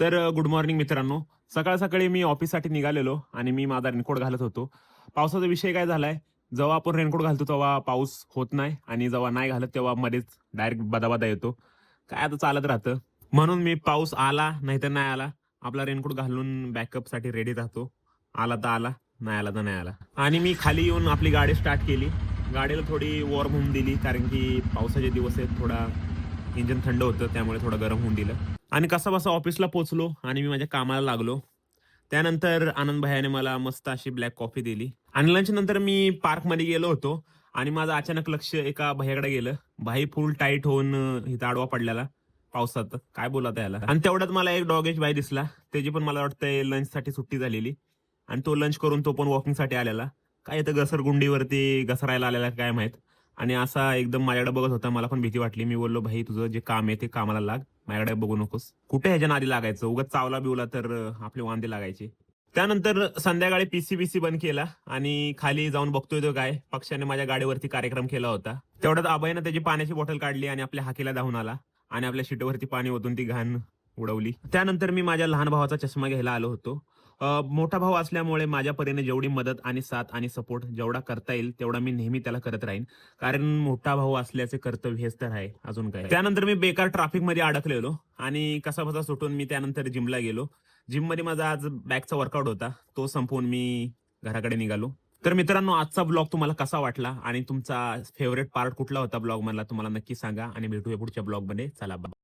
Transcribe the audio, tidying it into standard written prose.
तर good morning मित्रांनो. सकाळ सकाळी मी ऑफिससाठी निघालेलो आणि मी माझा रेनकोट घालत होतो. पावसाचा विषय काय झालाय, जेव्हा आपण रेनकोट घालतो तेव्हा पाऊस होत नाही आणि जेव्हा नाही घालत तेव्हा मध्येच डायरेक्ट बदाबदा येतो. काय आता चालत राहतं. म्हणून मी पाऊस आला नाहीतर नाही आला, आपला रेनकोट घालून बॅकअपसाठी रेडी राहतो. आला तर आला, नाही आला तर नाही आला. आणि मी खाली येऊन आपली गाडी स्टार्ट केली. गाडीला थोडी वॉर्म होऊन दिली, कारण की पावसाचे दिवस आहेत. थोडा इंजिन थंड होतं, त्यामुळे थोडं गरम होऊन दिलं. आणि कसा-बसा ऑफिसला पोहोचलो आणि मी माझ्या कामाला लागलो. त्यानंतर आनंद भैयाने मला मस्त अशी ब्लॅक कॉफी दिली आणि लंच नंतर मी पार्कमध्ये गेलो होतो आणि माझं अचानक लक्ष एका भैयाकडे गेलं. भाई फुल टाईट होऊन इथं आडवा पडलेला पावसात. काय बोलत याला. आणि तेवढ्यात मला एक डॉगेश भाई दिसला. त्याची पण मला वाटतंय लंचसाठी सुट्टी झालेली आणि तो लंच करून तो पण वॉकिंगसाठी आलेला. काय इथं घसरगुंडीवरती घसरायला आलेला काय माहित. आणि असा एकदम माझ्याकडे बघत होता. मला पण भीती वाटली. मी बोललो, "भाई तुझं जे काम आहे ते कामाला लाग. माझ्याकडे बघू नकोस." कुठे ह्याच्या नादी लागायचं. उगाच चावला बिवला तर आपले वांदे लागायचे. त्यानंतर संध्याकाळी पीसी बंद केला आणि खाली जाऊन बघतोय तो काय पक्षाने माझ्या गाडीवरती कार्यक्रम केला होता. तेवढ्यात अभयनं त्याची पाण्याची बॉटल काढली आणि आपल्या हाकेला धावून आला आणि आपल्या शीटवरती पाणी ओतून ती घाण उडवली. त्यानंतर मी माझ्या लहान भावाचा चष्मा घ्यायला आलो होतो. मोठा भाऊ असल्यामुळे माझ्या परीने जेवढी मदत आणि साथ आणि सपोर्ट जेवढा करता येईल तेवढा मी नेहमी त्याला करत राहीन. कारण मोठा भाऊ असल्याचे कर्तव्य हेच तर आहे, अजून काय. त्यानंतर मी बेकार ट्रॅफिक मध्ये अडकलेलो आणि कसाबसा सुटून मी त्यानंतर जिमला गेलो. जिम मध्ये माझा आज बॅकचा वर्कआउट होता. तो संपवून मी घराकडे निघालो. तर मित्रांनो, आजचा ब्लॉग तुम्हाला कसा वाटला आणि तुमचा फेवरेट पार्ट कुठला होता ब्लॉग मला तुम्हाला नक्की सांगा आणि भेटूया पुढच्या ब्लॉग मध्ये. चला बाय.